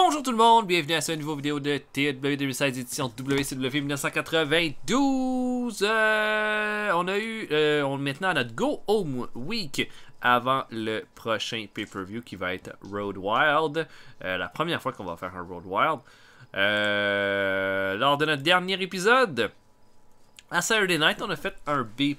Bonjour tout le monde, bienvenue à cette nouvelle vidéo de TW 2016 édition WCW 1992. Maintenant notre Go Home Week avant le prochain pay-per-view qui va être Road Wild. La première fois qu'on va faire un Road Wild. Lors de notre dernier épisode, à Saturday Night, on a fait un B+,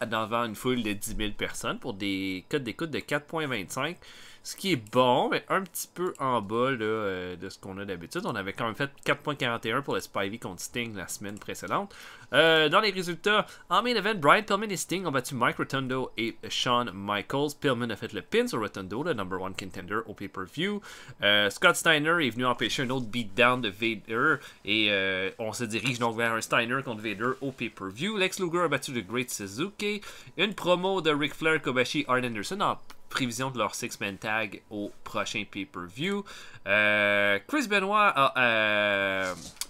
devant une foule de 10 000 personnes pour des codes d'écoute de 4.25. Ce qui est bon, mais un petit peu en bas là, de ce qu'on a d'habitude. On avait quand même fait 4.41 pour le Spivey contre Sting la semaine précédente. Dans les résultats, en main event, Brian Pillman et Sting ont battu Mike Rotundo et Shawn Michaels. Pillman a fait le pin sur Rotundo, le number one contender au pay-per-view. Scott Steiner est venu empêcher un autre beatdown de Vader. Et on se dirige donc vers un Steiner contre Vader au pay-per-view. Lex Luger a battu le Great Suzuki. Une promo de Ric Flair, Kobashi, Arn Anderson en prévision de leur six-man tag au prochain pay-per-view. Chris Benoit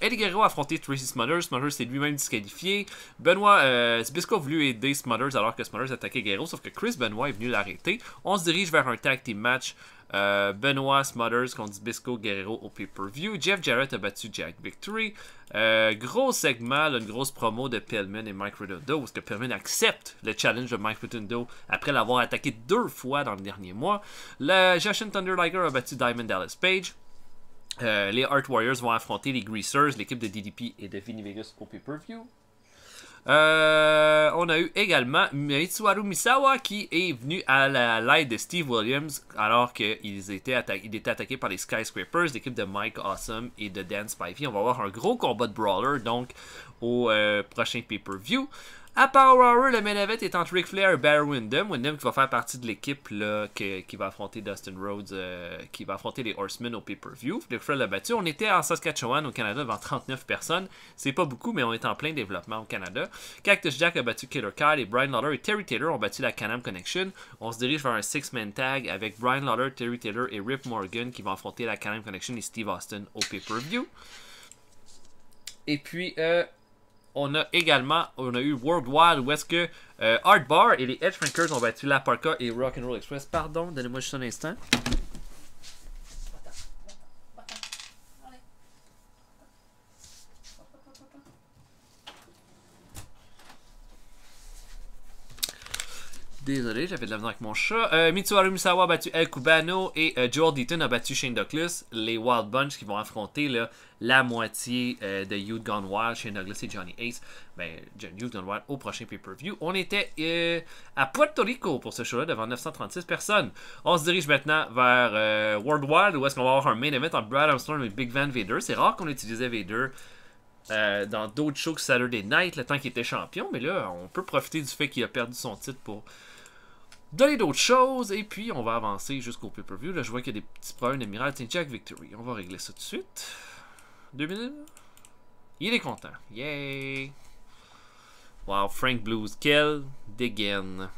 Eddie Guerrero a affronté Tracy Smothers. Smothers s'est lui-même disqualifié. Zbyszko a voulu aider Smothers alors que Smothers attaquait Guerrero, sauf que Chris Benoit est venu l'arrêter. On se dirige vers un tag team match. Benoit Smothers contre Zbyszko Guerrero au pay-per-view. Jeff Jarrett a battu Jack Victory. Gros segment, là, une grosse promo de Pillman et Mike Rotundo, où est-ce que Pillman accepte le challenge de Mike Rotundo après l'avoir attaqué 2 fois dans le dernier mois. Le Jushin Thunder Liger a battu Diamond Dallas Page. Les Hart Warriors vont affronter les Greasers, l'équipe de DDP et de Vinny Vegas au pay-per-view. On a eu également Mitsuharu Misawa qui est venu à l'aide de Steve Williams alors qu'il était attaqué par les Skyscrapers, l'équipe de Mike Awesome et de Dan Spivey. On va avoir un gros combat de brawler donc au prochain pay-per-view. À Power Hour, le main event est entre Ric Flair et Barry Windham. Windham qui va faire partie de l'équipe qui va affronter Dustin Rhodes, qui va affronter les Horsemen au pay-per-view. Ric Flair l'a battu. On était en Saskatchewan au Canada devant 39 personnes. C'est pas beaucoup, mais on est en plein développement au Canada. Cactus Jack a battu Killer Kyle et Brian Lawler et Terry Taylor ont battu la Can-Am Connection. On se dirige vers un six-man tag avec Brian Lawler, Terry Taylor et Rip Morgan qui vont affronter la Can-Am Connection et Steve Austin au pay-per-view. Et puis, on a eu World Wild où est-ce que Art Bar et les Edgefinkers ont battu La Parka et Rock'n'Roll Express. Pardon, donnez-moi juste un instant. Désolé, j'avais de la misère avec mon chat. Mitsuharu Misawa a battu El Cubano et Joel Deaton a battu Shane Douglas. Les Wild Bunch qui vont affronter là, la moitié de Youth Gone Wild, Shane Douglas et Johnny Ace. Youth Gone Wild au prochain pay-per-view. On était à Puerto Rico pour ce show-là devant 936 personnes. On se dirige maintenant vers World Wild où est-ce qu'on va avoir un main event entre Brad Armstrong et Big Van Vader. C'est rare qu'on utilisait Vader dans d'autres shows que Saturday Night, le temps qu'il était champion. Mais là, on peut profiter du fait qu'il a perdu son titre pour donner d'autres choses, et puis on va avancer jusqu'au pay-per-view. Là, je vois qu'il y a des petits problèmes d'amiral. Tiens, Jack Victory. On va régler ça tout de suite. 2 minutes. Il est content. Yay! Wow, Frank Blues. Quel dégaine.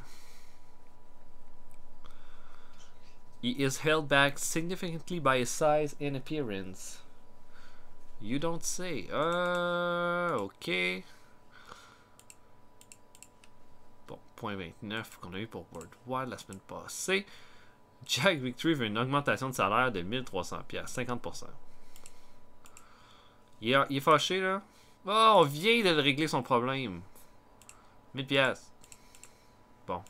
He is held back significantly by his size and appearance. You don't say. Ok. 0.29 qu'on a eu pour World Wild la semaine passée. Jack Victory veut une augmentation de salaire de 1300$, 50%. Il est fâché là. Oh, on vient de régler son problème. 1000$. Bon.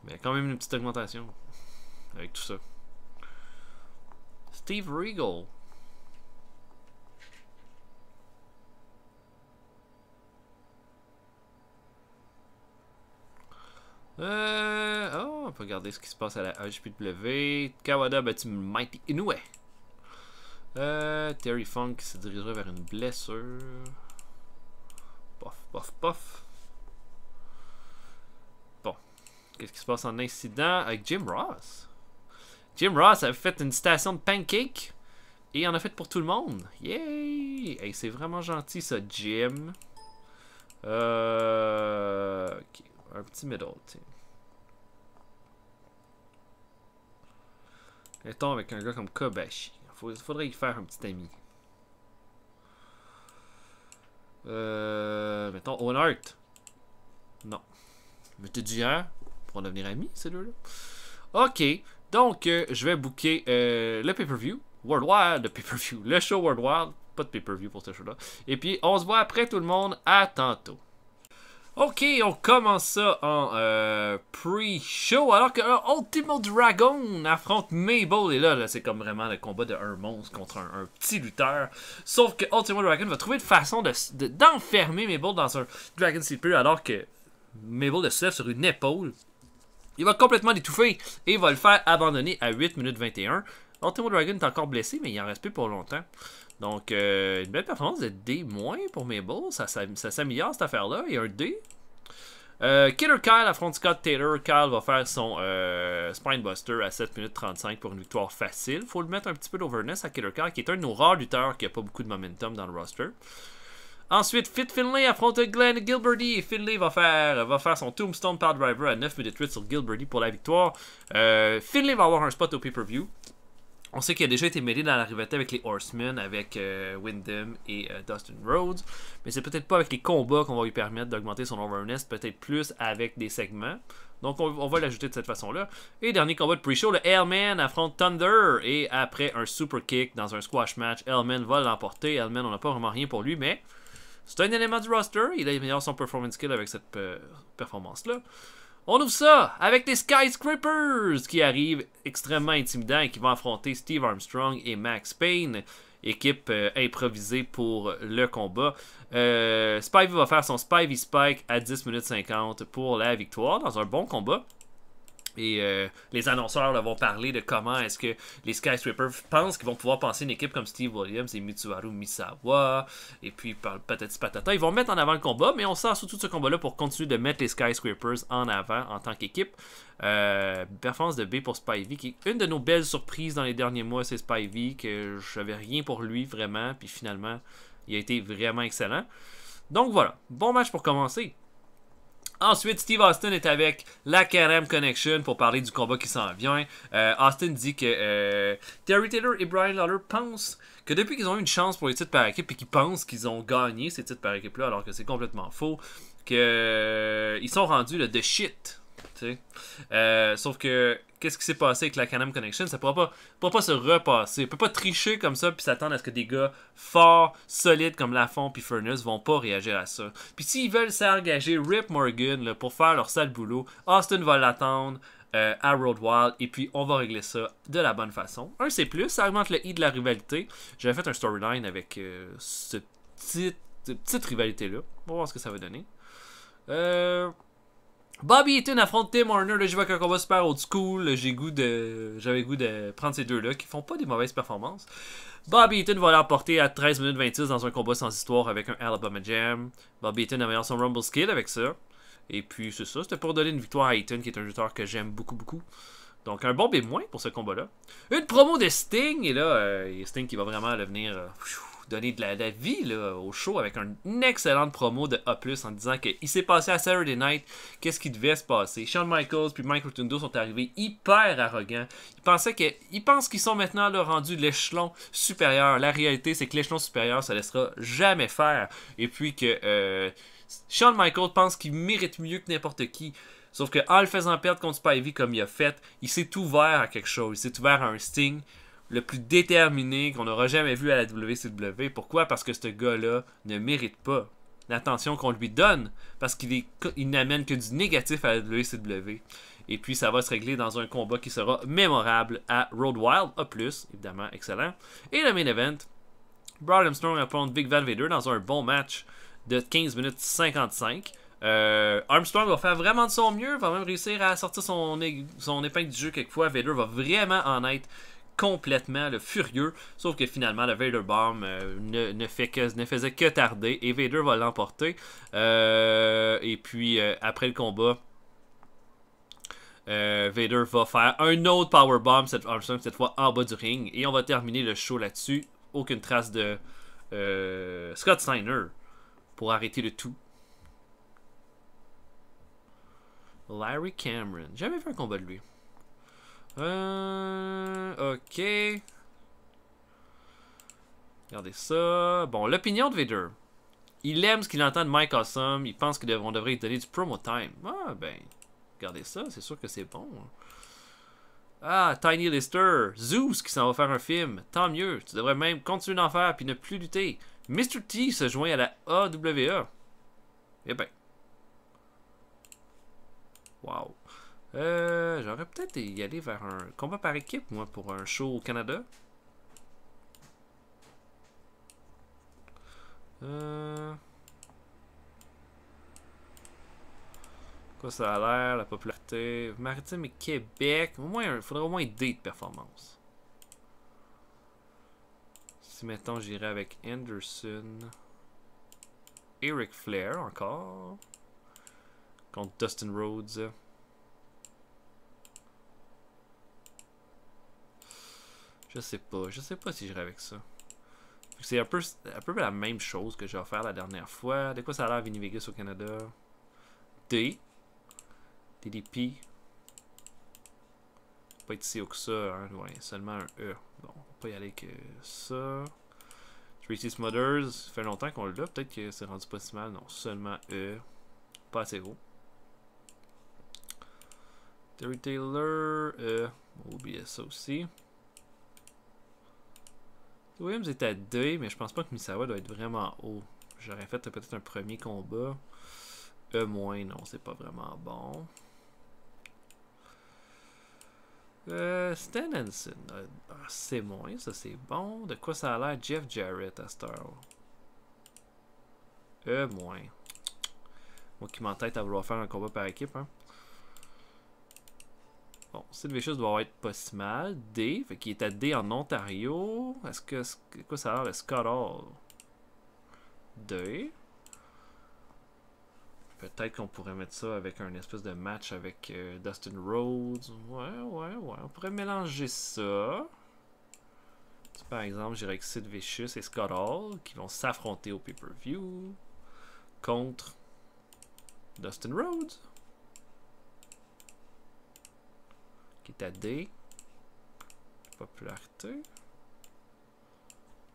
Mais quand même une petite augmentation. Avec tout ça. Steve Regal. On peut regarder ce qui se passe à la HPW. Kawada a battu Mighty Inoue. Terry Funk se dirigerait vers une blessure. Pof, pof, pof. Bon. Qu'est-ce qui se passe en incident avec Jim Ross? Jim Ross a fait une station de pancake. Et il en a fait pour tout le monde. Yay! Hey, c'est vraiment gentil ça, Jim. Ok. Un petit middle, tiens. Mettons avec un gars comme Kobashi. Faudrait y faire un petit ami. Mettons Owen Hart. Non. Mais t'es du hier pour devenir amis, ces deux-là. Ok. Donc, je vais booker le pay-per-view. Worldwide, le pay-per-view. Le show Worldwide. Pas de pay-per-view pour ce show-là. Et puis, on se voit après tout le monde. À tantôt. Ok, on commence ça en pre-show, alors que Ultimo Dragon affronte Mabel, et là c'est comme vraiment le combat d'un monstre contre un petit lutteur, sauf que Ultimo Dragon va trouver une façon d'enfermer Mabel dans un Dragon Sleeper, alors que Mabel se lève sur une épaule, il va complètement l'étouffer, et va le faire abandonner à 8 minutes 21. Ultimo Dragon est encore blessé, mais il en reste plus pour longtemps. Donc, une belle performance de D- pour Mabel. Ça s'améliore cette affaire-là. Il y a un D. Killer Kyle affronte Scott Taylor. Kyle va faire son Spinebuster à 7 minutes 35 pour une victoire facile. Faut le mettre un petit peu d'overness à Killer Kyle, qui est un de nos rares lutteurs qui n'a pas beaucoup de momentum dans le roster. Ensuite, Fit Finlay affronte Glenn Gilberty. Et Finlay va faire son Tombstone Power Driver à 9 minutes 8 sur Gilberty pour la victoire. Finlay va avoir un spot au pay-per-view. On sait qu'il a déjà été mêlé dans la rivalité avec les Horsemen, avec Windham et Dustin Rhodes. Mais c'est peut-être pas avec les combats qu'on va lui permettre d'augmenter son overness, peut-être plus avec des segments. Donc on va l'ajouter de cette façon-là. Et dernier combat de pre-show, le Hellman affronte Thunder. Et après un super kick dans un squash match, Hellman va l'emporter. Hellman, on n'a pas vraiment rien pour lui, mais c'est un élément du roster. Il a amélioré son performance skill avec cette performance-là. On ouvre ça avec les Skyscrapers qui arrivent extrêmement intimidants et qui vont affronter Steve Armstrong et Max Payne. Équipe improvisée pour le combat. Spivey va faire son Spivey Spike à 10 minutes 50 pour la victoire dans un bon combat. Et les annonceurs là, vont parler de comment est-ce que les Skyscrapers pensent qu'ils vont pouvoir penser une équipe comme Steve Williams et Mitsuharu Misawa. Et puis patati patata. Ils vont mettre en avant le combat, mais on sort surtout de ce combat-là pour continuer de mettre les Skyscrapers en avant en tant qu'équipe. Performance de B pour Spivey, qui est une de nos belles surprises dans les derniers mois. C'est Spivey, que j'avais rien pour lui vraiment. Puis finalement, il a été vraiment excellent. Donc voilà, bon match pour commencer. Ensuite, Steve Austin est avec la KM Connection pour parler du combat qui s'en vient. Austin dit que Terry Taylor et Brian Lawler pensent que depuis qu'ils ont eu une chance pour les titres par équipe et qu'ils pensent qu'ils ont gagné ces titres par équipe-là, alors que c'est complètement faux, qu'ils sont rendus le de shit. Sauf que qu'est-ce qui s'est passé avec la KM Connection? Ça pourra pas se repasser. On peut pas tricher comme ça puis s'attendre à ce que des gars forts, solides comme Lafont puis Furnace vont pas réagir à ça. Puis s'ils veulent s'engager Rip Morgan là, pour faire leur sale boulot, Austin va l'attendre à Road Wild et puis on va régler ça de la bonne façon. Un c'est plus, ça augmente le I de la rivalité. J'avais fait un storyline avec cette petite rivalité-là. On va voir ce que ça va donner. Bobby Eaton affronte Tim Horner. Là, je vois qu'un combat super old school. J'avais goût de prendre ces deux-là qui font pas des mauvaises performances. Bobby Eaton va l'emporter à 13 minutes 26 dans un combat sans histoire avec un Alabama Jam. Bobby Eaton améliore son Rumble skill avec ça. Et puis c'est ça, c'était pour donner une victoire à Eaton, qui est un lutteur que j'aime beaucoup. Donc un bon B- pour ce combat-là. Une promo de Sting. Et là, Sting qui va vraiment venir donner de la vie là, au show avec une excellente promo de A+, en disant qu'il s'est passé à Saturday Night, qu'est-ce qui devait se passer. Shawn Michaels puis Mike Rotundo sont arrivés hyper arrogants. Ils pensent qu'ils sont maintenant là, rendus l'échelon supérieur. La réalité, c'est que l'échelon supérieur, ça ne laissera jamais faire. Et puis que Shawn Michaels pense qu'il mérite mieux que n'importe qui. Sauf qu'en le faisant perdre contre Spivey comme il a fait, il s'est ouvert à quelque chose. Il s'est ouvert à un Sting le plus déterminé qu'on n'aura jamais vu à la WCW. Pourquoi? Parce que ce gars-là ne mérite pas l'attention qu'on lui donne. Parce qu'il n'amène que du négatif à la WCW. Et puis ça va se régler dans un combat qui sera mémorable à Road Wild. A+, évidemment, excellent. Et le main event, Braun Armstrong affronte Big Van Vader dans un bon match de 15 minutes 55. Armstrong va faire vraiment de son mieux, va même réussir à sortir son épingle du jeu quelquefois. Vader va vraiment en être complètement furieux, sauf que finalement le Vader Bomb ne faisait que tarder et Vader va l'emporter. Et puis après le combat, Vader va faire un autre Powerbomb, cette fois en bas du ring, et on va terminer le show là-dessus. Aucune trace de Scott Steiner pour arrêter le tout. Larry Cameron. J'ai jamais vu un combat de lui. Ok. Regardez ça. Bon, l'opinion de Vader. Il aime ce qu'il entend de Mike Awesome. Il pense qu'on devrait lui donner du promo time. Ah, ben. Regardez ça. C'est sûr que c'est bon. Ah, Tiny Lister. Zeus qui s'en va faire un film. Tant mieux. Tu devrais même continuer d'en faire puis ne plus lutter. Mr. T se joint à la AWA. Eh ben. Wow. J'aurais peut-être y aller vers un combat par équipe, moi, pour un show au Canada. Quoi ça a l'air, la popularité. Maritime et Québec. Il faudrait au moins une D de performance. Si mettons j'irais avec Anderson. Eric Flair encore. Contre Dustin Rhodes. Je sais pas si j'irais avec ça. C'est un peu la même chose que j'ai offert la dernière fois. De quoi ça a l'air Vinny Vegas au Canada? D. DDP. Pas être si haut que ça, hein. Ouais, seulement un E. Bon, on va pas y aller que ça. Tracy Smothers, ça fait longtemps qu'on l'a. Peut-être que c'est rendu pas si mal. Non, seulement E. Pas assez haut. Terry Taylor, E. On va oublier ça aussi. Williams est à D, mais je pense pas que Misawa doit être vraiment haut. J'aurais fait peut-être un premier combat. E-, non, c'est pas vraiment bon. Stan Hansen. C'est moins, ça c'est bon. De quoi ça a l'air? Jeff Jarrett à Star. E-. Moi qui m'entête à vouloir faire un combat par équipe, hein. Bon, Sid Vicious doit être pas si mal. D, fait qu'il est à D en Ontario. Est-ce que. Quoi ça a l'air? Le Scott Hall. D. Peut-être qu'on pourrait mettre ça avec un espèce de match avec Dustin Rhodes. Ouais. On pourrait mélanger ça. Par exemple, j'irais avec Sid Vicious et Scott Hall qui vont s'affronter au pay-per-view contre Dustin Rhodes. Qui est à D. Popularité.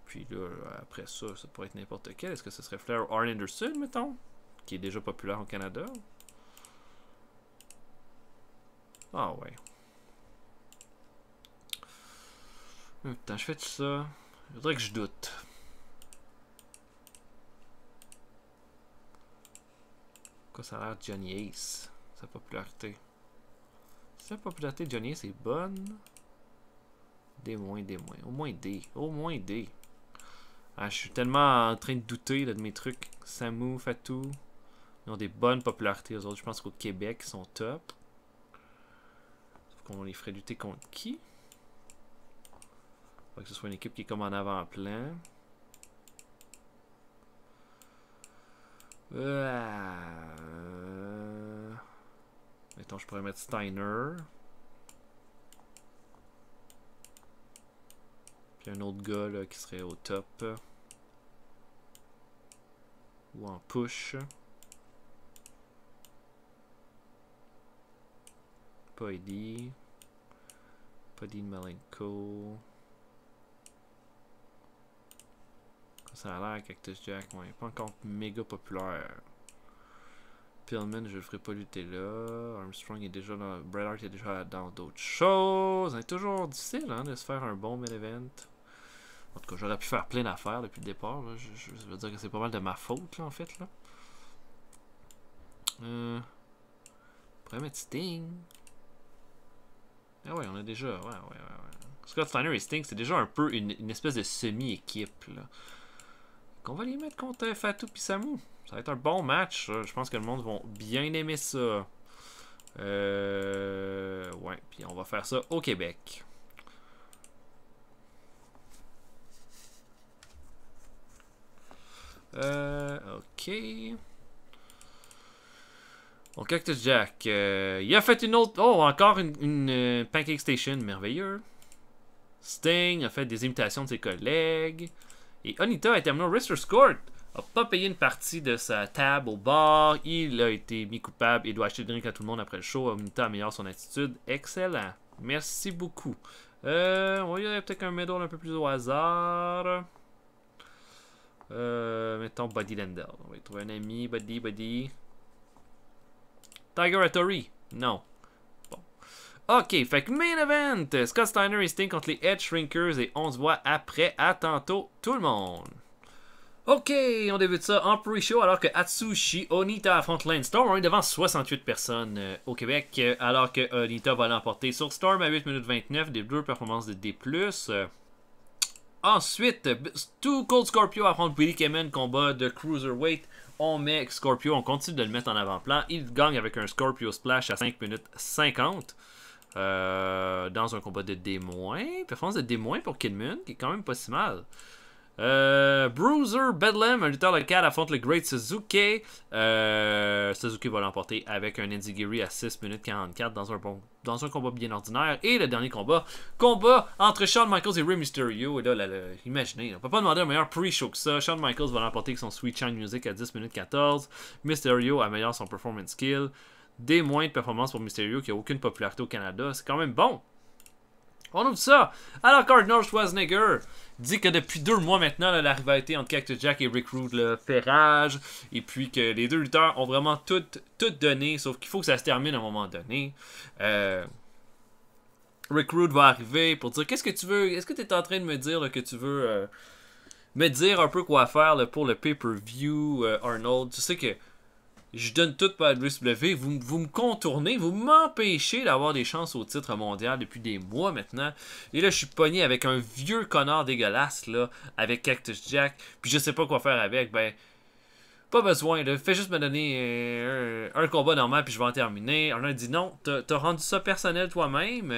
Puis là, après ça, ça pourrait être n'importe quel. Est-ce que ce serait Flair ou Arn Anderson, mettons? Qui est déjà populaire au Canada. Ah ouais. Putain, je fais tout ça. Je voudrais que je doute. Quoi ça a l'air Johnny Ace? Sa popularité. Sa popularité de Johnny Ace est bonne. D-. Au moins D. Au moins D. Ah, je suis tellement en train de douter là, de mes trucs. Samu, Fatou. Ils ont des bonnes popularités. Eux autres, je pense qu'au Québec, ils sont top. Sauf qu'on les ferait lutter contre qui? Faut que ce soit une équipe qui est comme en avant-plan. Mettons, je pourrais mettre Steiner. Puis un autre gars là, qui serait au top. Ou en push. Pas Eddie. Pas Dean Malenko. Ça a l'air Cactus Jack, ouais. Pas encore méga populaire. Pillman, je le ferai pas lutter là. Armstrong est déjà dans. Bret Hart est déjà dans d'autres choses. C'est toujours difficile hein, de se faire un bon main event. En tout cas, j'aurais pu faire plein d'affaires depuis le départ. Là. Je veux dire que c'est pas mal de ma faute là, en fait. Là. On pourrait mettre Sting. Ah ouais, on a déjà. Ouais. Scott Steiner et Sting, c'est déjà un peu une espèce de semi-équipe. Là. Qu'on va les mettre contre Fatou et Samu. Ça va être un bon match. Je pense que le monde va bien aimer ça. Ouais, puis on va faire ça au Québec. Ok. Bon, Cactus Jack. Il a fait une autre. Oh, encore une Pancake Station. Merveilleux. Sting a fait des imitations de ses collègues. Et Onita a terminé au Wrestler's Court. A pas payé une partie de sa table au bar. Il a été mis coupable et doit acheter le drink à tout le monde après le show. Onita améliore son attitude. Excellent. Merci beaucoup. On va y aller peut-être un medal un peu plus au hasard. Mettons Buddy Landell. On va y trouver un ami. Buddy. Tiger Hattori. Non. Bon. Ok, fait que main event, Scott Steiner et Sting contre les Edge Shrinkers et on se voit après. À tantôt tout le monde. Ok, on débute ça en pre-show alors que Atsushi Onita affronte Lance Storm. On est devant 68 personnes au Québec alors que Onita va l'emporter sur Storm à 8 minutes 29, des deux performances de D+. Ensuite, Two Cold Scorpio affronte Billy Kidman, combat de Cruiserweight. On met Scorpio, on continue de le mettre en avant-plan. Il gagne avec un Scorpio Splash à 5 minutes 50. Dans un combat de D-. Performance de D- pour Kidman, qui est quand même pas si mal. Bruiser Bedlam, un lutteur local, affronte le Great Suzuki. Suzuki va l'emporter avec un Enziguri à 6 minutes 44 dans un combat bien ordinaire. Et le dernier combat entre Shawn Michaels et Rey Mysterio. Et là, imaginez, on peut pas demander un meilleur pre-show que ça. Shawn Michaels va l'emporter avec son Sweet Shine Music à 10 minutes 14. Mysterio améliore son performance skill. D- de performance pour Mysterio qui a aucune popularité au Canada. C'est quand même bon. On ouvre ça. Alors Cardinal Schwarzenegger dit que depuis 2 mois maintenant, là, la rivalité entre Cactus Jack et Rick Rude fait rage. Et puis que les deux lutteurs ont vraiment tout donné. Sauf qu'il faut que ça se termine à un moment donné. Rick Rude va arriver pour dire qu'est-ce que tu veux. Est-ce que tu es en train de me dire là, que tu veux me dire un peu quoi faire là, pour le pay-per-view, Arnold? Tu sais que je donne tout pour la WCW. Vous me contournez, vous m'empêchez d'avoir des chances au titre mondial depuis des mois maintenant. Et là, je suis pogné avec un vieux connard dégueulasse, là, avec Cactus Jack. Puis je sais pas quoi faire avec. Ben, pas besoin, là. Fais juste me donner un combat normal, puis je vais en terminer. On a dit non, t'as rendu ça personnel toi-même,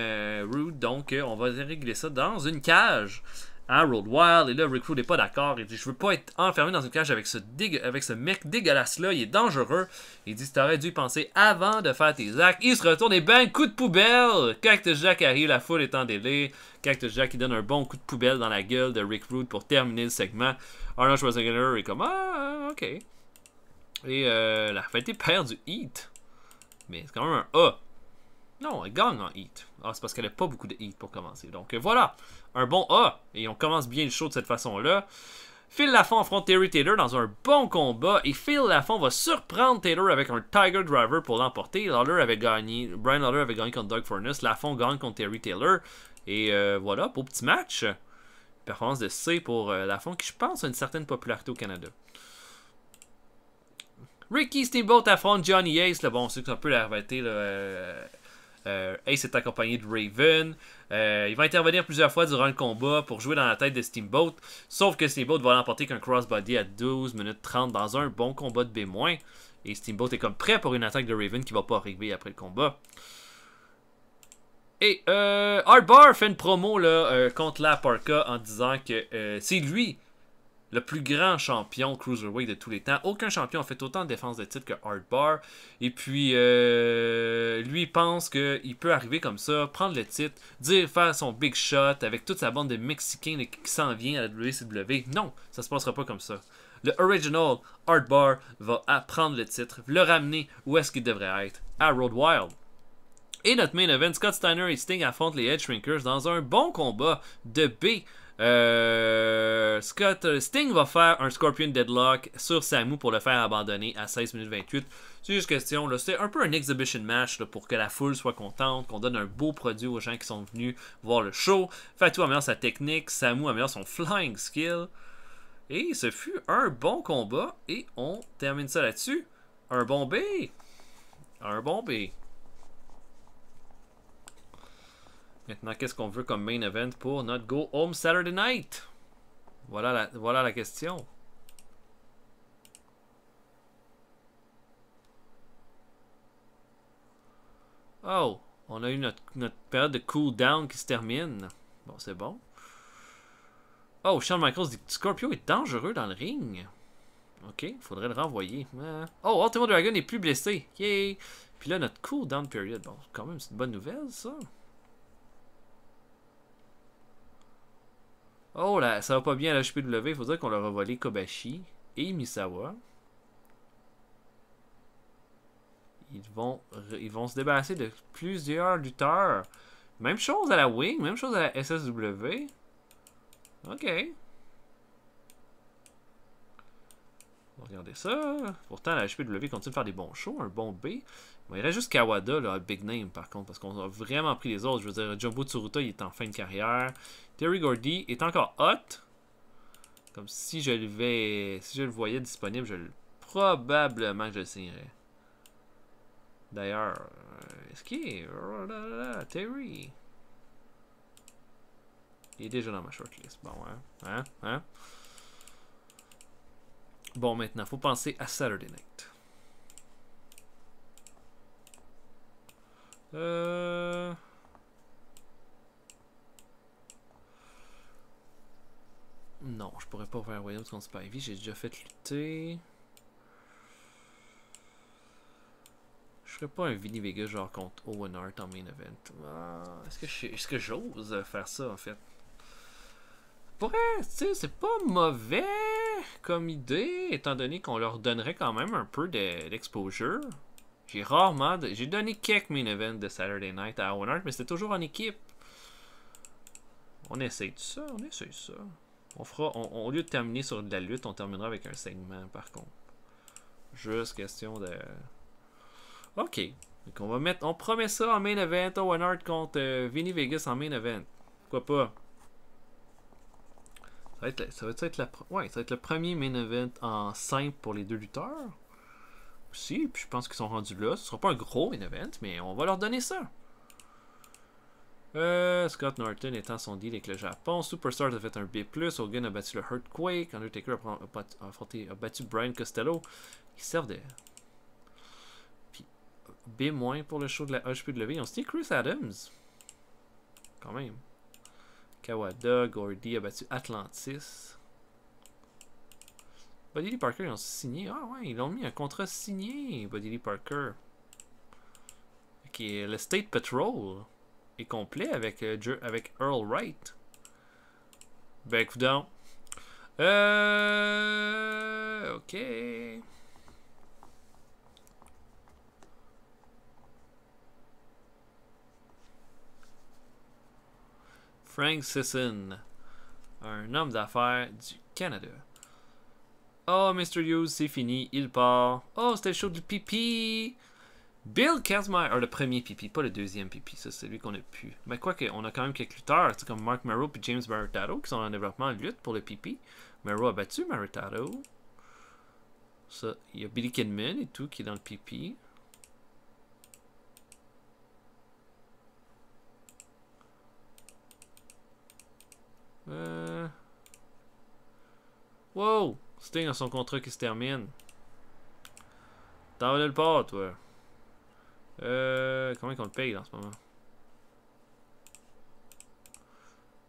Rude. Donc, on va régler ça dans une cage. À Road Wild, et là Rick Rude n'est pas d'accord, il dit je veux pas être enfermé dans une cage avec ce mec dégueulasse là, il est dangereux. Il dit t'aurais dû y penser avant de faire tes actes. Il se retourne et bang, coup de poubelle. Cactus Jack arrive, la foule est en délai. Cactus Jack il donne un bon coup de poubelle dans la gueule de Rick Rude pour terminer le segment. Arnold Schwarzenegger est comme ok. Et la rivalité perd du heat, mais c'est quand même un A. Non, elle gagne en heat. C'est parce qu'elle n'a pas beaucoup de heat pour commencer. Donc voilà, un bon A. Et on commence bien le show de cette façon-là. Phil Lafont affronte Terry Taylor dans un bon combat. Et Phil Lafont va surprendre Taylor avec un Tiger Driver pour l'emporter. Brian Lawler avait gagné contre Doug Furnas. Lafont gagne contre Terry Taylor. Et voilà, beau petit match. Performance de C pour Lafont qui, je pense, a une certaine popularité au Canada. Ricky Steamboat affronte Johnny Ace. Là, bon, c'est un peu la rivalité. Ace est accompagné de Raven. Il va intervenir plusieurs fois durant le combat pour jouer dans la tête de Steamboat. Sauf que Steamboat va l'emporter qu'un crossbody à 12 minutes 30 dans un bon combat de B-. Et Steamboat est comme prêt pour une attaque de Raven qui va pas arriver après le combat. Et Hardbar fait une promo là, contre la Parka en disant que c'est lui le plus grand champion Cruiserweight de tous les temps. Aucun champion a fait autant de défense de titre que Hardbar. Et puis, lui pense qu'il peut arriver comme ça, prendre le titre, faire son big shot avec toute sa bande de Mexicains qui s'en vient à la WCW. Non, ça se passera pas comme ça. Le original Hardbar va prendre le titre, le ramener où est-ce qu'il devrait être, à Road Wild. Et notre main event, Scott Steiner et Sting affrontent les Edge Shrinkers dans un bon combat de B. Sting va faire un Scorpion Deadlock sur Samu pour le faire abandonner à 16 minutes 28. C'est juste question, là, c'est un peu un exhibition match là, pour que la foule soit contente, qu'on donne un beau produit aux gens qui sont venus voir le show. Fatou améliore sa technique, Samu améliore son flying skill. Et ce fut un bon combat et on termine ça là-dessus. Un bon B. Un bon B. Maintenant, qu'est-ce qu'on veut comme main event pour notre Go Home Saturday Night? Voilà la question. Oh, on a eu notre période de cooldown qui se termine. Bon, c'est bon. Oh, Shawn Michaels dit que Scorpio est dangereux dans le ring. Ok, il faudrait le renvoyer. Oh, Ultimo Dragon est plus blessé. Yay! Puis là, notre cooldown period. Bon, quand même, c'est une bonne nouvelle, ça. Oh là, ça va pas bien à la HPW. Il faut dire qu'on leur a volé Kobashi et Misawa. Ils vont se débarrasser de plusieurs lutteurs. Même chose à la Wing, même chose à la SSW. Ok. On va Regardez ça. Pourtant, la HPW continue de faire des bons shows, un bon B. Bon, il reste juste Kawada, là, big name par contre, parce qu'on a vraiment pris les autres. Je veux dire, Jumbo Tsuruta, il est en fin de carrière. Terry Gordy est encore hot. Comme si je le voyais disponible, probablement que je le signerais. D'ailleurs, est-ce qu'il est... Oh là là, Terry. Il est déjà dans ma shortlist. Bon, hein? Bon, maintenant, faut penser à Saturday Night. Non, je pourrais pas faire Williams contre Spivey. J'ai déjà fait lutter. Je ferais pas un Vinny Vega genre contre Owen Hart en main event. Est-ce que j'ose faire ça en fait? Pourrait, tu sais, c'est pas mauvais comme idée, étant donné qu'on leur donnerait quand même un peu d'exposure. J'ai donné quelques main events de Saturday Night à Owen Hart, mais c'était toujours en équipe. On essaye ça. Au lieu de terminer sur de la lutte, on terminera avec un segment par contre. Juste question de... Ok. Donc on promet ça en main event. Owen Hart contre Vinny Vegas en main event. Pourquoi pas? Ça va être le premier main event en simple pour les deux lutteurs. Aussi, puis je pense qu'ils sont rendus là. Ce sera pas un gros main event, mais on va leur donner ça. Scott Norton étant son deal avec le Japon. Superstars a fait un B+. Hogan a battu le Earthquake. Undertaker a battu Brian Costello. Ils servent de... Puis B- pour le show de la HPW. On se dit Chris Adams. Quand même. Kawada, Gordy a battu Atlantis. Buddy Lee Parker, ils ont signé. Ah ouais, ils ont mis un contrat signé, Buddy Lee Parker. Ok, le State Patrol est complet avec Earl Wright. Ben, coudonc. Ok. Frank Sisson, un homme d'affaires du Canada. Oh, Mr. Hughes, c'est fini, il part. Oh, c'était le show du pipi. Bill Kazmaier, le premier pipi, pas le deuxième pipi, ça c'est celui qu'on a pu. Mais quoi qu'on a quand même quelques lutteurs, comme Mark Merrow et James Maritato qui sont en développement en lutte pour le pipi. Merrow a battu Maritato. Ça, il y a Billy Kidman et tout qui est dans le pipi. Wow! Sting a son contrat qui se termine. T'en vas le part, toi. Combien qu'on le paye en ce moment?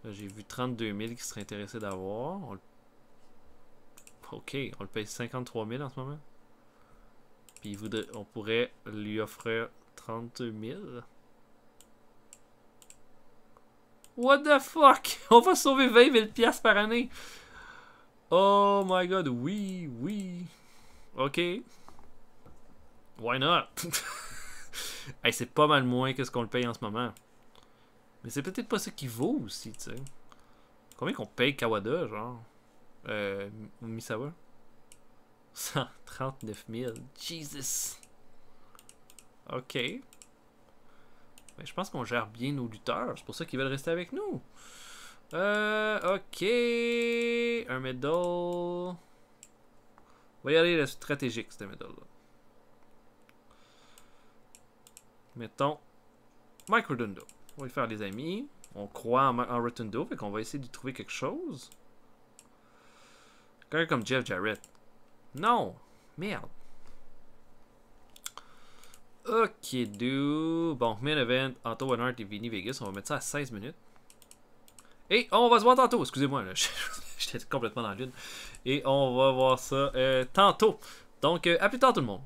J'ai vu 32 000 qui seraient intéressés d'avoir. Ok, on le paye 53 000 en ce moment. Puis on pourrait lui offrir 32 000. What the fuck? On va sauver 20 000 piastres par année. Oh my god, oui. Ok. Why not? Hey, c'est pas mal moins que ce qu'on le paye en ce moment. Mais c'est peut-être pas ça qu'il vaut aussi, tu sais. Combien qu'on paye Kawada, genre? Misawa? 139 000. Jesus. Ok. Mais je pense qu'on gère bien nos lutteurs. C'est pour ça qu'ils veulent rester avec nous. Ok. Un medal. On va y aller le stratégique, ce medal-là. Mettons Mike Rotundo. On va y faire les amis. On croit en Rotundo, fait qu'on va essayer de trouver quelque chose. Quelqu'un comme Jeff Jarrett. Non! Merde. Ok, do. Bon, main event, Anto Owen Hart et Vinny Vegas. On va mettre ça à 16 minutes. Et on va se voir tantôt. Excusez-moi, j'étais complètement dans le vide. Et on va voir ça tantôt. Donc, à plus tard tout le monde.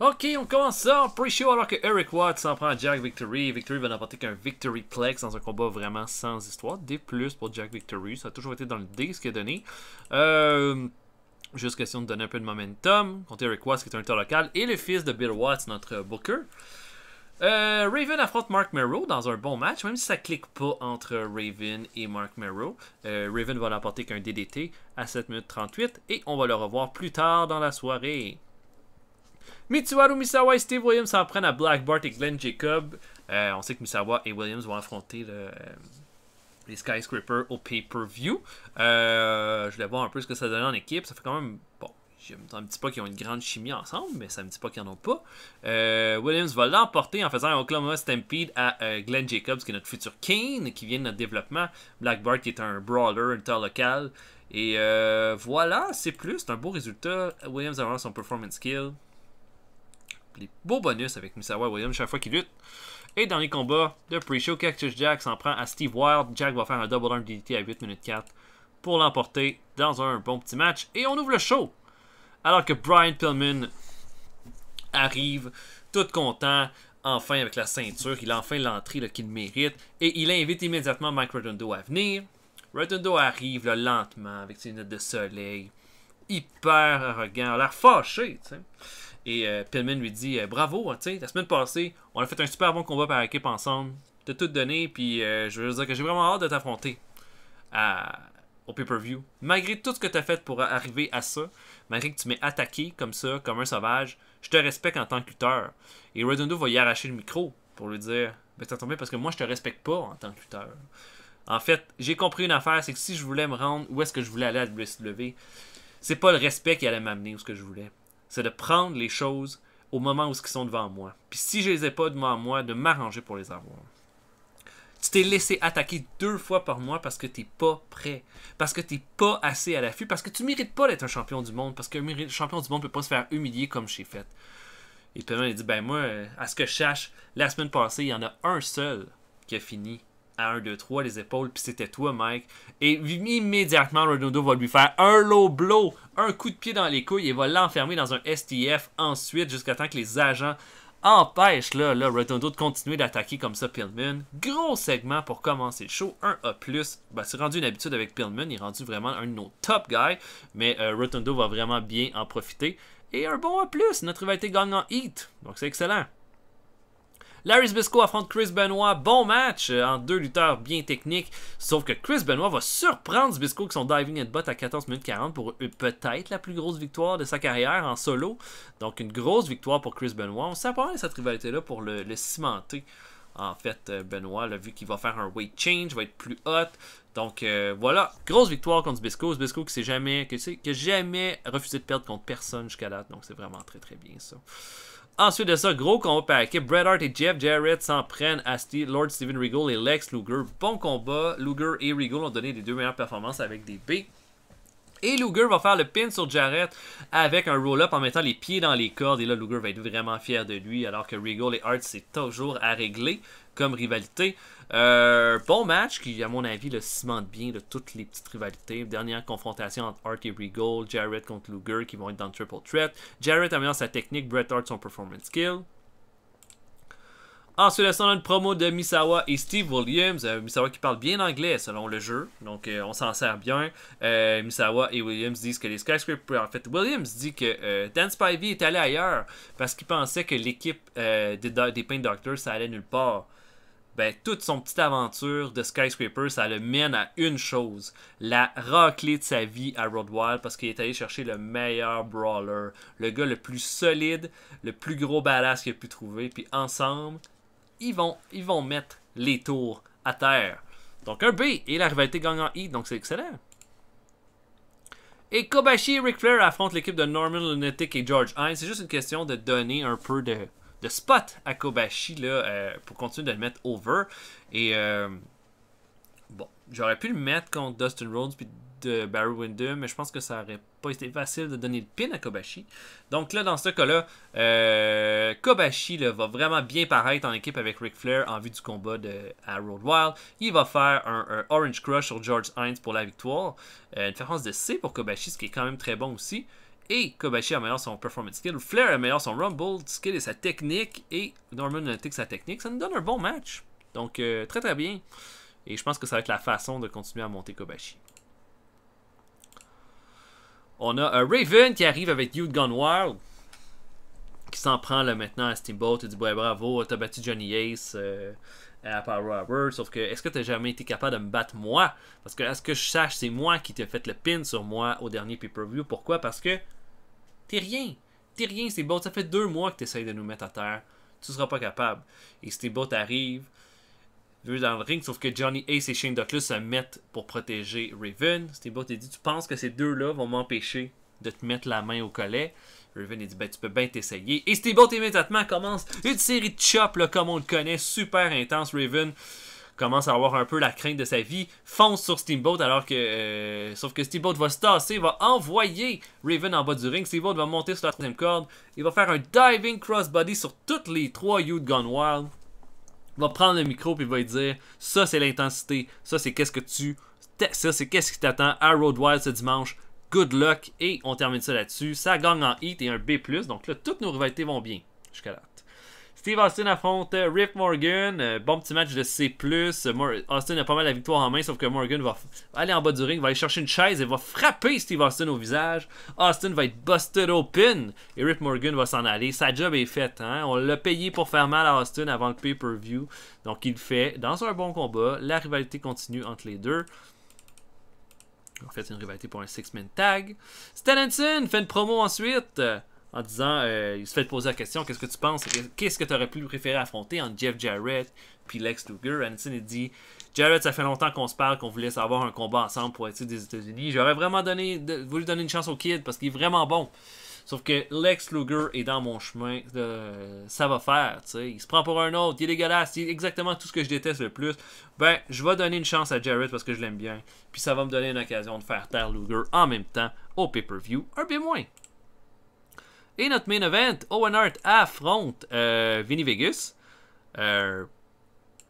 Ok, on commence ça en pre-show alors que Eric Watts s'en prend à Jack Victory. Victory va n'apporter qu'un Victory Plex dans un combat vraiment sans histoire. D+, pour Jack Victory. Ça a toujours été dans le D ce qu'il a donné. Juste question de donner un peu de momentum contre Eric Watts qui est un lutteur local et le fils de Bill Watts, notre booker. Raven affronte Mark Merrow dans un bon match, même si ça clique pas entre Raven et Mark Merrow. Raven va l'emporter qu'un DDT à 7 minutes 38 et on va le revoir plus tard dans la soirée. Mitsuharu Misawa et Steve Williams s'en prennent à Black Bart et Glenn Jacob. On sait que Misawa et Williams vont affronter les Skyscrapers au pay-per-view. Je voulais voir un peu ce que ça donnait en équipe. Ça fait quand même... Bon, ça me dit pas qu'ils ont une grande chimie ensemble, mais ça me dit pas qu'ils en ont pas. Williams va l'emporter en faisant un Oklahoma Stampede à Glenn Jacobs, qui est notre futur Kane, qui vient de notre développement. Black Bart, qui est un brawler, un temps local. Et voilà, c'est plus. C'est un beau résultat. Williams a vraiment son performance skill. Les beaux bonus avec Misawa et Williams chaque fois qu'il lutte. Et dans les combats de pre-show, Cactus Jack s'en prend à Steve Wild. Jack va faire un double arm DDT à 8 minutes 4 pour l'emporter dans un bon petit match. Et on ouvre le show. Alors que Brian Pillman arrive, tout content, enfin avec la ceinture. Il a enfin l'entrée qu'il mérite. Et il invite immédiatement Mike Rotundo à venir. Rotundo arrive là, lentement avec ses lunettes de soleil. Hyper arrogant, a l'air fâché, tu sais. Et Pillman lui dit bravo, tu sais, la semaine passée, on a fait un super bon combat par équipe ensemble. T'as tout donné, puis je veux dire que j'ai vraiment hâte de t'affronter au pay-per-view. Malgré tout ce que t'as fait pour arriver à ça, malgré que tu m'aies attaqué comme ça, comme un sauvage, je te respecte en tant que lutteur. Et Redondo va y arracher le micro pour lui dire ben t'as tombé parce que moi je te respecte pas en tant que lutteur. En fait, j'ai compris une affaire, c'est que si je voulais me rendre où est-ce que je voulais aller à WCW, c'est pas le respect qui allait m'amener où ce que je voulais. C'est de prendre les choses au moment où ils sont devant moi. Puis si je les ai pas devant moi, de m'arranger pour les avoir. Tu t'es laissé attaquer 2 fois par mois parce que t'es pas prêt. Parce que t'es pas assez à l'affût. Parce que tu mérites pas d'être un champion du monde. Parce qu'un champion du monde peut pas se faire humilier comme j'ai fait. Et puis il dit, ben moi, à ce que je sache, la semaine passée, il y en a un seul qui a fini à 1, 2, 3 les épaules, puis c'était toi, Mike. Et immédiatement, Redondo va lui faire un low blow, un coup de pied dans les couilles, et va l'enfermer dans un STF ensuite, jusqu'à temps que les agents empêchent Redondo de continuer d'attaquer comme ça Pillman. Gros segment pour commencer le show, un A+. Ben, c'est rendu une habitude avec Pillman, il est rendu vraiment un de nos top guys, mais Redondo va vraiment bien en profiter. Et un bon A+, notre rivalité gagne en Heat, donc c'est excellent. Larry Zbyszko affronte Chris Benoit. Bon match entre 2 lutteurs bien techniques. Sauf que Chris Benoit va surprendre Zbyszko avec son diving headbutt à 14 minutes 40 pour peut-être la plus grosse victoire de sa carrière en solo. Donc une grosse victoire pour Chris Benoit. On s'apprend cette rivalité-là pour le cimenter. En fait, Benoit, vu qu'il va faire un weight change, va être plus hot. Donc voilà, grosse victoire contre Zbyszko. Zbyszko qui n'a jamais refusé de perdre contre personne jusqu'à date. Donc c'est vraiment très très bien ça. Ensuite de ça, gros combat par équipe. Bret Hart et Jeff Jarrett s'en prennent à Lord Steven Regal et Lex Luger. Bon combat. Luger et Regal ont donné les 2 meilleures performances avec des B. Et Luger va faire le pin sur Jarrett avec un roll-up en mettant les pieds dans les cordes. Et là, Luger va être vraiment fier de lui. Alors que Regal et Hart, c'est toujours à régler comme rivalité. Bon match qui, à mon avis, le cimente bien de toutes les petites rivalités. Dernière confrontation entre Hart et Regal. Jarrett contre Luger qui vont être dans le Triple Threat. Jarrett améliore sa technique. Bret Hart son performance skill. Ensuite, on a une promo de Misawa et Steve Williams. Misawa qui parle bien anglais selon le jeu, donc on s'en sert bien. Misawa et Williams disent que les Skyscrapers... En fait, Williams dit que Dan Spivey est allé ailleurs parce qu'il pensait que l'équipe des Pain Doctors, ça allait nulle part. Ben, toute son petite aventure de Skyscraper, ça le mène à une chose. La raclée de sa vie à Road Wild parce qu'il est allé chercher le meilleur brawler. Le gars le plus solide, le plus gros badass qu'il a pu trouver. Puis ensemble... Ils vont mettre les tours à terre. Donc un B et la rivalité gagne en E, donc c'est excellent. Et Kobashi et Ric Flair affrontent l'équipe de Norman Lunatic et George Hines. C'est juste une question de donner un peu de spot à Kobashi là, pour continuer de le mettre over. Et bon, j'aurais pu le mettre contre Dustin Rhodes puis de Barry Windham, mais je pense que ça aurait pas été facile de donner le pin à Kobashi. Donc là, dans ce cas-là, Kobashi là, va vraiment bien paraître en équipe avec Ric Flair en vue du combat à Road Wild. Il va faire un Orange Crush sur George Hines pour la victoire. Une différence de C pour Kobashi, ce qui est quand même très bon aussi. Et Kobashi améliore son performance skill. Flair améliore son Rumble skill et sa technique. Et Norman Lunatic sa technique. Ça nous donne un bon match. Donc très très bien. Et je pense que ça va être la façon de continuer à monter Kobashi. On a Raven qui arrive avec Youth Gone Wild, il s'en prend là, maintenant à Steamboat. Il dit ouais, bravo, t'as battu Johnny Ace à Power Hour. Sauf que, est-ce que t'as jamais été capable de me battre moi? Parce que, à ce que je sache, c'est moi qui t'ai fait le pin sur moi au dernier pay-per-view. Pourquoi? Parce que t'es rien. T'es rien, Steamboat. Ça fait 2 mois que t'essayes de nous mettre à terre. Tu seras pas capable. Et Steamboat arrive dans le ring, sauf que Johnny Ace et Shane Douglas se mettent pour protéger Raven. Steamboat a dit, tu penses que ces deux-là vont m'empêcher de te mettre la main au collet? Raven a dit, ben tu peux bien t'essayer. Et Steamboat immédiatement commence une série de chops, là, comme on le connaît, super intense. Raven commence à avoir un peu la crainte de sa vie, fonce sur Steamboat alors que... sauf que Steamboat va se tasser, va envoyer Raven en bas du ring. Steamboat va monter sur la 3e corde. Il va faire un diving crossbody sur toutes les 3 Youth Gone Wild. Il va prendre le micro et il va lui dire, ça c'est l'intensité, ça c'est qu'est-ce que tu... Ça c'est qu'est-ce qui t'attend à Road Wild ce dimanche. Good luck. Et on termine ça là-dessus. Ça gagne en heat et un B+. Donc là, toutes nos rivalités vont bien jusqu'à là. Steve Austin affronte Rip Morgan. Bon petit match de C+. Austin a pas mal la victoire en main, sauf que Morgan va aller en bas du ring, va aller chercher une chaise et va frapper Steve Austin au visage. Austin va être busted open et Rip Morgan va s'en aller. Sa job est faite. Hein? On l'a payé pour faire mal à Austin avant le pay-per-view. Donc il le fait dans un bon combat. La rivalité continue entre les deux. En fait, c'est une rivalité pour un 6-man tag. Stenson fait une promo ensuite. En disant, il se fait poser la question, qu'est-ce que tu penses? Qu'est-ce que tu aurais pu préférer affronter entre Jeff Jarrett puis Lex Luger? Anderson a dit, Jarrett, ça fait longtemps qu'on se parle, qu'on voulait avoir un combat ensemble pour être des États-Unis. J'aurais vraiment voulu donner une chance au kid parce qu'il est vraiment bon. Sauf que Lex Luger est dans mon chemin. Ça va faire, tu sais. Il se prend pour un autre, il est dégueulasse, il est exactement tout ce que je déteste le plus. Ben, je vais donner une chance à Jarrett parce que je l'aime bien. Puis ça va me donner une occasion de faire taire Luger en même temps au pay-per-view. Un peu moins. Et notre main event, Owen Hart affronte Vinny Vegas.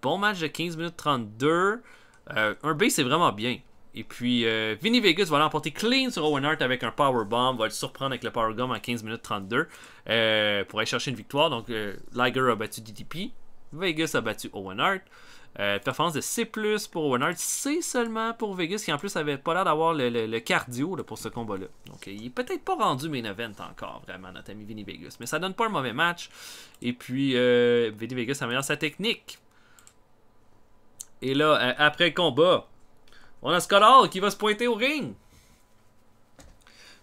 Bon match de 15 minutes 32. Un B, c'est vraiment bien. Et puis, Vinny Vegas va l'emporter clean sur Owen Hart avec un powerbomb. Va le surprendre avec le powerbomb en 15 minutes 32 pour aller chercher une victoire. Donc, Liger a battu DDP. Vegas a battu Owen Hart. Performance de C+, pour Owen Hart. C seulement pour Vegas, qui en plus avait pas l'air d'avoir le cardio là, pour ce combat-là. Donc, il est peut-être pas rendu main event encore, vraiment, notre ami Vinny Vegas. Mais ça donne pas un mauvais match. Et puis, Vinny Vegas améliore sa technique. Et là, après le combat, on a Scott Hall qui va se pointer au ring.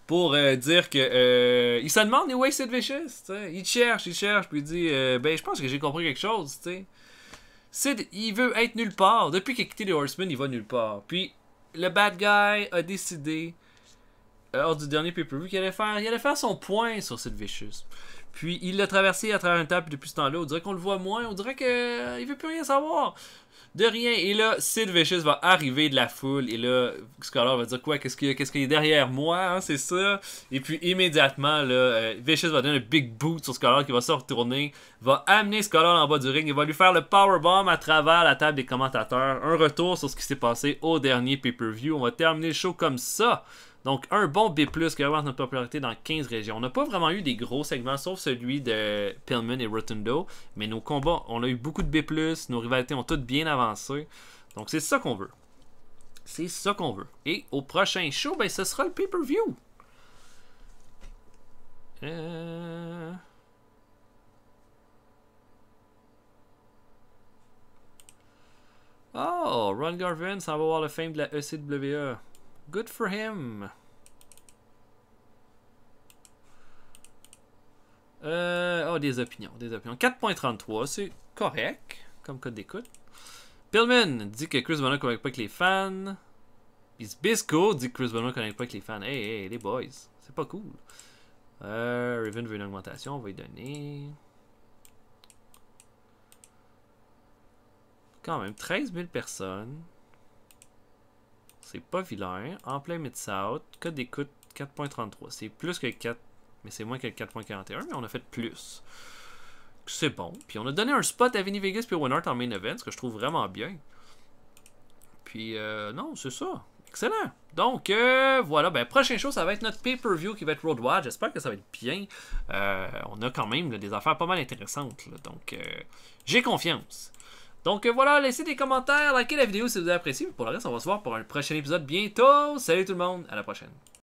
Pour dire que... il se demande où est Sid Vicious. T'sais. Il cherche, puis il dit, ben, je pense que j'ai compris quelque chose, tu sais. Sid, il veut être nulle part. Depuis qu'il a quitté les Horsemen, il va nulle part. Puis, le bad guy a décidé, lors du dernier pay-per-view, qu'il allait faire son point sur Sid Vicious. Puis, il l'a traversé à travers une table depuis ce temps-là. On dirait qu'on le voit moins. On dirait qu'il veut plus rien savoir. De rien. Et là, Sid Vicious va arriver de la foule. Et là, Scholar va dire quoi? Qu'est-ce qu'il y a derrière moi? Hein? C'est ça. Et puis, immédiatement, là, Vicious va donner un big boot sur Scholar qui va se retourner. Va amener Scholar en bas du ring. Il va lui faire le powerbomb à travers la table des commentateurs. Un retour sur ce qui s'est passé au dernier pay-per-view. On va terminer le show comme ça. Donc, un bon B+, qui augmente notre popularité dans 15 régions. On n'a pas vraiment eu des gros segments, sauf celui de Pillman et Rotundo. Mais nos combats, on a eu beaucoup de B+, nos rivalités ont toutes bien avancé. Donc, c'est ça qu'on veut. C'est ça qu'on veut. Et au prochain show, ben, ce sera le pay-per-view. Oh, Ron Garvin s'en va voir le fame de la ECWA. Good for him. Oh, des opinions. 4.33, c'est correct comme code d'écoute. Pillman dit que Chris Benoit ne connecte pas avec les fans. Bisco dit que Chris Benoit ne connecte pas avec les fans. Hey, les boys, c'est pas cool. Raven veut une augmentation, on va lui donner. Quand même, 13 000 personnes. C'est pas vilain. En plein Mid-South. Code d'écoute 4.33. C'est plus que le 4, mais c'est moins que le 4.41. Mais on a fait plus. C'est bon. Puis on a donné un spot à Vinny Vegas puis Owen Hart en main event, ce que je trouve vraiment bien. Puis non, c'est ça. Excellent. Donc voilà. Ben, prochaine chose, ça va être notre pay-per-view qui va être Road Wild. J'espère que ça va être bien. On a quand même là, des affaires pas mal intéressantes. Là. Donc j'ai confiance. Donc voilà, laissez des commentaires, likez la vidéo si vous avez apprécié. Pour le reste, on va se voir pour un prochain épisode bientôt. Salut tout le monde, à la prochaine.